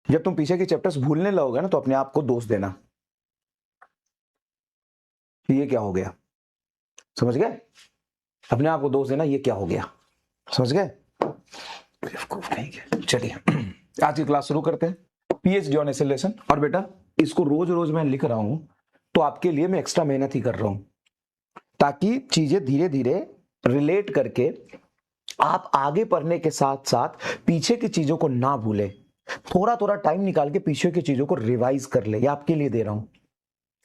जब तुम पीछे के चैप्टर्स भूलने लगोगे ना तो अपने आप को दोष देना कि ये क्या हो गया, समझ गए? अपने आप को दोष देना ये क्या हो गया, समझ गए? चलिए आज की क्लास शुरू करते हैं, पीएचडी ऑन एसिलेशन। और बेटा इसको रोज रोज मैं लिख रहा हूं तो आपके लिए मैं एक्स्ट्रा मेहनत ही कर रहा हूं, ताकि चीजें धीरे धीरे रिलेट करके आप आगे पढ़ने के साथ साथ पीछे की चीजों को ना भूलें। थोड़ा थोड़ा टाइम निकाल के पीछे की चीजों को रिवाइज कर ले, ये आपके लिए दे रहा हूं।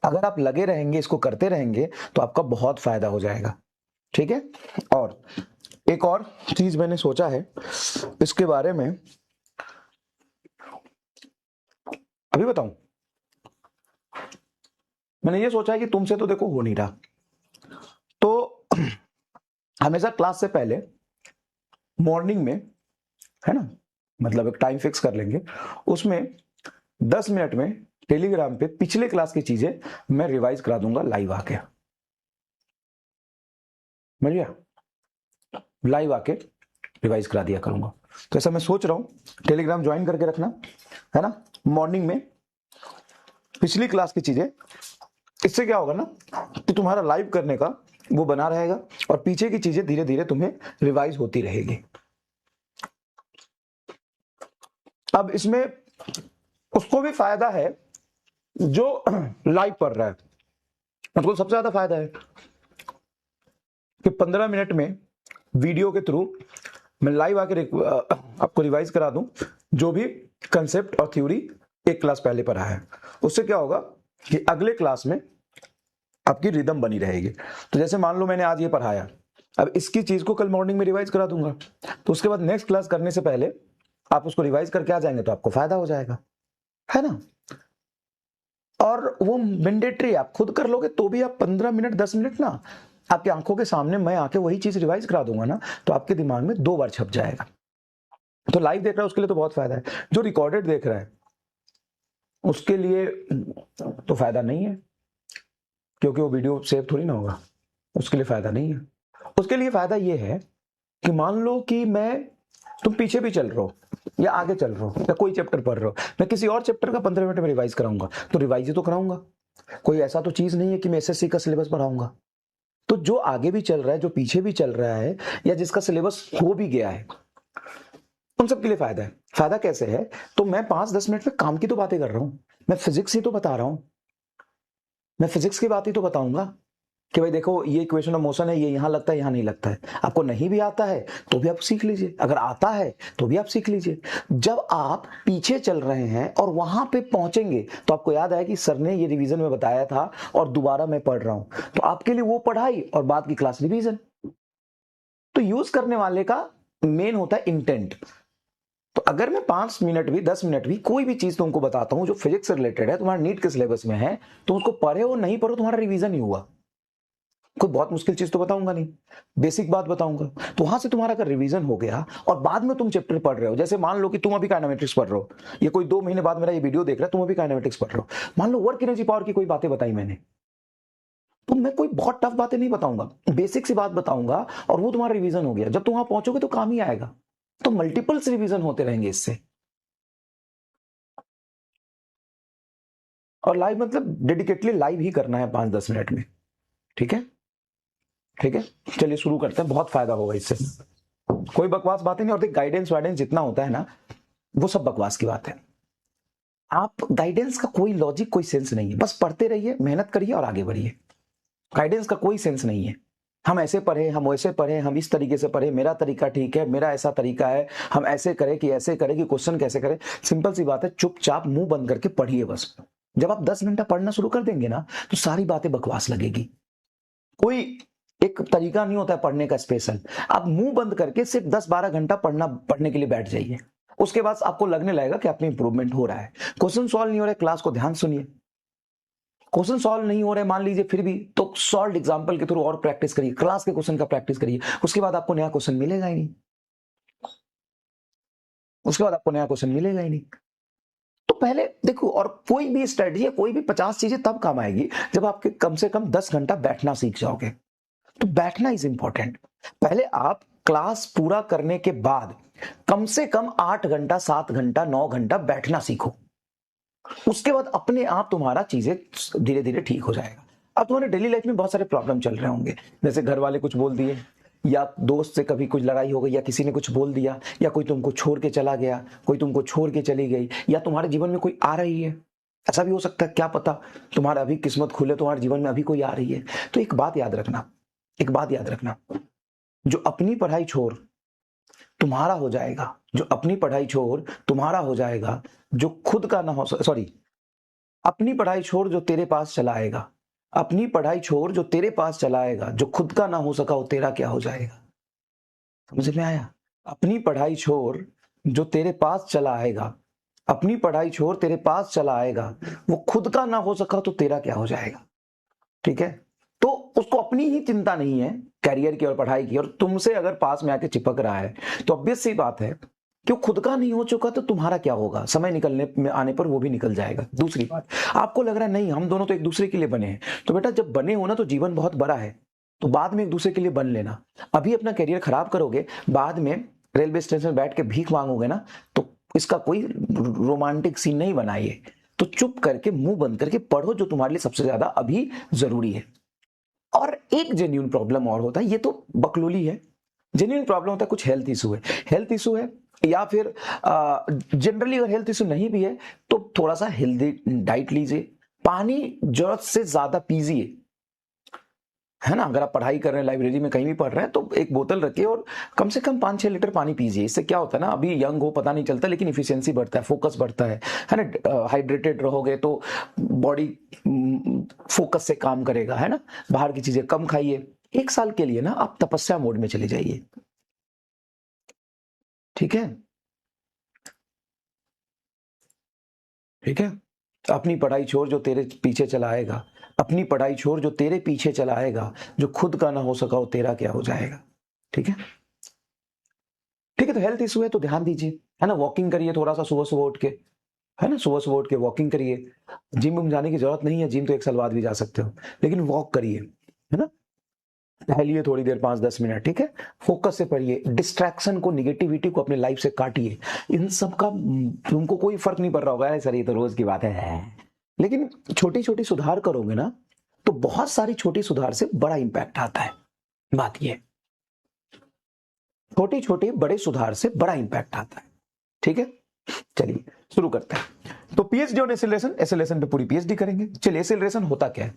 अगर आप लगे रहेंगे, इसको करते रहेंगे तो आपका बहुत फायदा हो जाएगा, ठीक है? और एक और चीज मैंने सोचा है इसके बारे में, अभी बताऊं। मैंने ये सोचा है कि तुमसे तो देखो हो नहीं रहा, तो हमेशा क्लास से पहले मॉर्निंग में, है ना, मतलब एक टाइम फिक्स कर लेंगे, उसमें 10 मिनट में टेलीग्राम पे पिछले क्लास की चीजें मैं रिवाइज करा दूंगा लाइव आके, समझ गया? लाइव आके रिवाइज करा दिया करूंगा। तो ऐसा मैं सोच रहा हूं, टेलीग्राम ज्वाइन करके रखना, है ना, मॉर्निंग में पिछली क्लास की चीजें। इससे क्या होगा ना कि तुम्हारा लाइव करने का वो बना रहेगा और पीछे की चीजें धीरे धीरे तुम्हें रिवाइज होती रहेगी। अब इसमें उसको भी फायदा है जो लाइव पढ़ रहा है, मतलब सबसे ज्यादा फायदा है कि 15 मिनट में वीडियो के थ्रू मैं लाइव आके आपको रिवाइज करा दूं जो भी कंसेप्ट और थ्योरी एक क्लास पहले पढ़ा है। उससे क्या होगा कि अगले क्लास में आपकी रिदम बनी रहेगी। तो जैसे मान लो मैंने आज ये पढ़ाया, अब इसकी चीज को कल मॉर्निंग में रिवाइज करा दूंगा, तो उसके बाद नेक्स्ट क्लास करने से पहले आप उसको रिवाइज करके आ जाएंगे तो आपको फायदा हो जाएगा, है ना? और वो मैंडेटरी, आप खुद कर लोगे तो भी आप 15 मिनट 10 मिनट ना आपकी आंखों के सामने मैं आके वही चीज रिवाइज करा दूंगा ना, तो आपके दिमाग में 2 बार छप जाएगा। तो लाइव देख रहा है उसके लिए तो बहुत फायदा है, जो रिकॉर्डेड देख रहा है उसके लिए तो फायदा नहीं है, क्योंकि वो वीडियो सेव थोड़ी ना होगा, उसके लिए फायदा नहीं है। उसके लिए फायदा ये है कि मान लो कि तुम पीछे भी चल रहे हो या आगे चल रहे हो या कोई चैप्टर पढ़ रहे हो, मैं किसी और चैप्टर का 15 मिनट में रिवाइज कराऊंगा, तो रिवाइज ही तो कराऊंगा, कोई ऐसा तो चीज नहीं है कि मैं एसएससी का सिलेबस पढ़ाऊंगा। तो जो आगे भी चल रहा है, जो पीछे भी चल रहा है, या जिसका सिलेबस हो भी गया है, उन सबके लिए फायदा है। फायदा कैसे है? तो मैं 5-10 मिनट में काम की तो बातें कर रहा हूं, मैं फिजिक्स ही तो बता रहा हूं, मैं फिजिक्स की बात ही तो बताऊंगा कि भाई देखो ये इक्वेशन ऑफ मोशन है, ये यहां लगता है यहां नहीं लगता है। आपको नहीं भी आता है तो भी आप सीख लीजिए, अगर आता है तो भी आप सीख लीजिए। जब आप पीछे चल रहे हैं और वहां पे पहुंचेंगे तो आपको याद आया कि सर ने ये रिवीजन में बताया था और दोबारा मैं पढ़ रहा हूं, तो आपके लिए वो पढ़ाई और बाद की क्लास रिवीजन। तो यूज करने वाले का मेन होता है इंटेंट। तो अगर मैं 5 मिनट भी 10 मिनट भी कोई भी चीज तुमको बताता हूं जो फिजिक्स से रिलेटेड है, तुम्हारा नीट के सिलेबस में है, तो उसको पढ़े हो नहीं पढ़ो तुम्हारा रिवीजन ही हुआ। कोई बहुत मुश्किल चीज तो बताऊंगा नहीं, बेसिक बात बताऊंगा। तो वहां से तुम्हारा अगर रिवीजन हो गया और बाद में तुम चैप्टर पढ़ रहे हो, जैसे मान लो कि तुम अभी काइनेमेटिक्स पढ़ रहे हो, ये कोई 2 महीने बाद मेरा ये वीडियो देख रहा है, तुम अभी काइनेमेटिक्स पढ़ रहे हो, मान लो वर्क एनर्जी पावर की कोई बातें बताई मैंने, तो मैं कोई बहुत टफ बातें नहीं बताऊंगा, बेसिक सी बात बताऊंगा और वो तुम्हारा रिवीजन हो गया। जब तुम वहां पहुंचोगे तो काम ही आएगा। तो मल्टीपल्स रिवीजन होते रहेंगे इससे। और लाइव मतलब डेडिकेटली लाइव ही करना है 5-10 मिनट में, ठीक है? ठीक है, चलिए शुरू करते हैं, बहुत फायदा होगा इससे। कोई बकवास बातें नहीं, और देख गाइडेंस वाइडेंस जितना होता है ना वो सब बकवास की बात है। आप गाइडेंस का कोई लॉजिक कोई सेंस नहीं है, बस पढ़ते रहिए, मेहनत करिए और आगे बढ़िए। गाइडेंस का कोई सेंस नहीं है, हम ऐसे पढ़े, हम वैसे पढ़े, हम इस तरीके से पढ़े, मेरा तरीका ठीक है, मेरा ऐसा तरीका है, हम ऐसे करें कि ऐसे करें कि क्वेश्चन कैसे करें। सिंपल सी बात है, चुपचाप मुंह बंद करके पढ़िए बस। जब आप 10 घंटा पढ़ना शुरू कर देंगे ना तो सारी बातें बकवास लगेगी। कोई एक तरीका नहीं होता है पढ़ने का स्पेशल। आप मुंह बंद करके सिर्फ 10-12 घंटा पढ़ने के लिए बैठ जाइए, उसके बाद आपको लगने लगेगा कि आप में इंप्रूवमेंट हो रहा है। क्वेश्चन सॉल्व नहीं हो रहा है, क्लास को ध्यान सुनिए। क्वेश्चन सॉल्व नहीं हो रहे मान लीजिए फिर भी, तो सॉल्व एग्जांपल के थ्रू और प्रैक्टिस करिए, क्लास के क्वेश्चन का प्रैक्टिस करिए, उसके बाद आपको नया क्वेश्चन मिलेगा ही नहीं, उसके बाद आपको नया क्वेश्चन मिलेगा ही नहीं। तो पहले देखो, और कोई भी स्ट्रेटजी है, कोई भी 50 चीजें तब काम आएगी जब आपके कम से कम 10 घंटा बैठना सीख जाओगे। तो बैठना इज इंपॉर्टेंट। पहले आप क्लास पूरा करने के बाद कम से कम 8 घंटा, 7 घंटा, 9 घंटा बैठना सीखो। उसके बाद अपने आप तुम्हारा चीजें धीरे धीरे ठीक हो जाएगा। अब तुम्हारे डेली लाइफ में बहुत सारे प्रॉब्लम चल रहे होंगे, जैसे घर वाले कुछ बोल दिए, या दोस्त से कभी कुछ लड़ाई हो गई, या किसी ने कुछ बोल दिया, या कोई तुमको छोड़ के चला गया, कोई तुमको छोड़ के चली गई, या तुम्हारे जीवन में कोई आ रही है। ऐसा भी हो सकता है, क्या पता तुम्हारा अभी किस्मत खुले, तुम्हारे जीवन में अभी कोई आ रही है। तो एक बात याद रखना, एक बात याद रखना, जो अपनी पढ़ाई छोड़ तुम्हारा हो जाएगा, जो अपनी पढ़ाई छोड़ तुम्हारा हो जाएगा, जो खुद का ना हो, सॉरी, अपनी पढ़ाई छोड़ जो तेरे पास चला आएगा, अपनी पढ़ाई छोड़ जो तेरे पास चला आएगा, जो खुद का ना हो सका वो तेरा क्या हो जाएगा। समझ में आया? अपनी पढ़ाई छोड़ जो तेरे पास चला आएगा, अपनी पढ़ाई छोड़ तेरे पास चला आएगा, वो खुद का ना हो सका तो तेरा क्या हो जाएगा। ठीक है, तो उसको अपनी ही चिंता नहीं है कैरियर की और पढ़ाई की, और तुमसे अगर पास में आके चिपक रहा है तो ऑब्वियस सी बात है कि खुद का नहीं हो चुका तो तुम्हारा क्या होगा, समय निकलने में आने पर वो भी निकल जाएगा। दूसरी बात, आपको लग रहा है नहीं हम दोनों तो एक दूसरे के लिए बने हैं, तो बेटा जब बने हो ना तो जीवन बहुत बड़ा है, तो बाद में एक दूसरे के लिए बन लेना। अभी अपना करियर खराब करोगे, बाद में रेलवे स्टेशन में बैठ के भीख मांगोगे ना, तो इसका कोई रोमांटिक सीन नहीं बनाइए। तो चुप करके मुंह बंद करके पढ़ो जो तुम्हारे लिए सबसे ज्यादा अभी जरूरी है। और एक जेन्युइन प्रॉब्लम और होता है, ये तो बकलोली है, जेन्युइन प्रॉब्लम होता है कुछ हेल्थ इशू है, हेल्थ इशू है, या फिर जनरली अगर हेल्थ इशू नहीं भी है तो थोड़ा सा हेल्दी डाइट लीजिए, पानी जरूरत से ज्यादा पीजिए, है ना। अगर आप पढ़ाई कर रहे हैं, लाइब्रेरी में कहीं भी पढ़ रहे हैं, तो एक बोतल रखिए और कम से कम 5-6 लीटर पानी पीजिए। इससे क्या होता है ना, अभी यंग हो पता नहीं चलता, लेकिन इफिशियंसी बढ़ता है, फोकस बढ़ता है ना। हाइड्रेटेड रहोगे तो बॉडी फोकस से काम करेगा, है ना। बाहर की चीजें कम खाइए। 1 साल के लिए ना आप तपस्या मोड में चले जाइए, ठीक है, ठीक है। अपनी पढ़ाई छोड़ जो तेरे पीछे चलाएगा, अपनी पढ़ाई छोड़ जो तेरे पीछे चलाएगा, जो खुद का ना हो सका वो तेरा क्या हो जाएगा। ठीक है, ठीक है। तो हेल्थ इशू है तो ध्यान दीजिए, है ना। वॉकिंग करिए थोड़ा सा सुबह सुबह उठ के, है ना, सुबह सुबह उठ के वॉकिंग करिए। जिम में जाने की जरूरत नहीं है, जिम तो 1 साल बाद भी जा सकते हो, लेकिन वॉक करिए, है ना। टहलिए थोड़ी देर, 5-10 मिनट, ठीक है। फोकस से पढ़िए, डिस्ट्रैक्शन को, निगेटिविटी को अपने लाइफ से काटिए। इन सब का तुमको कोई फर्क नहीं पड़ रहा होगा, सर ये तो रोज की बात है, लेकिन छोटी छोटी सुधार करोगे ना तो बहुत सारी छोटी सुधार से बड़ा इंपैक्ट आता है। बात ये, छोटे छोटे बड़े सुधार से बड़ा इंपैक्ट आता है। ठीक है, चलिए शुरू करते हैं। तो पीएचडी ऑन एसिलेशन, एसिलेशन पे पूरी पीएचडी करेंगे। चलिए, एसिलेशन होता क्या है?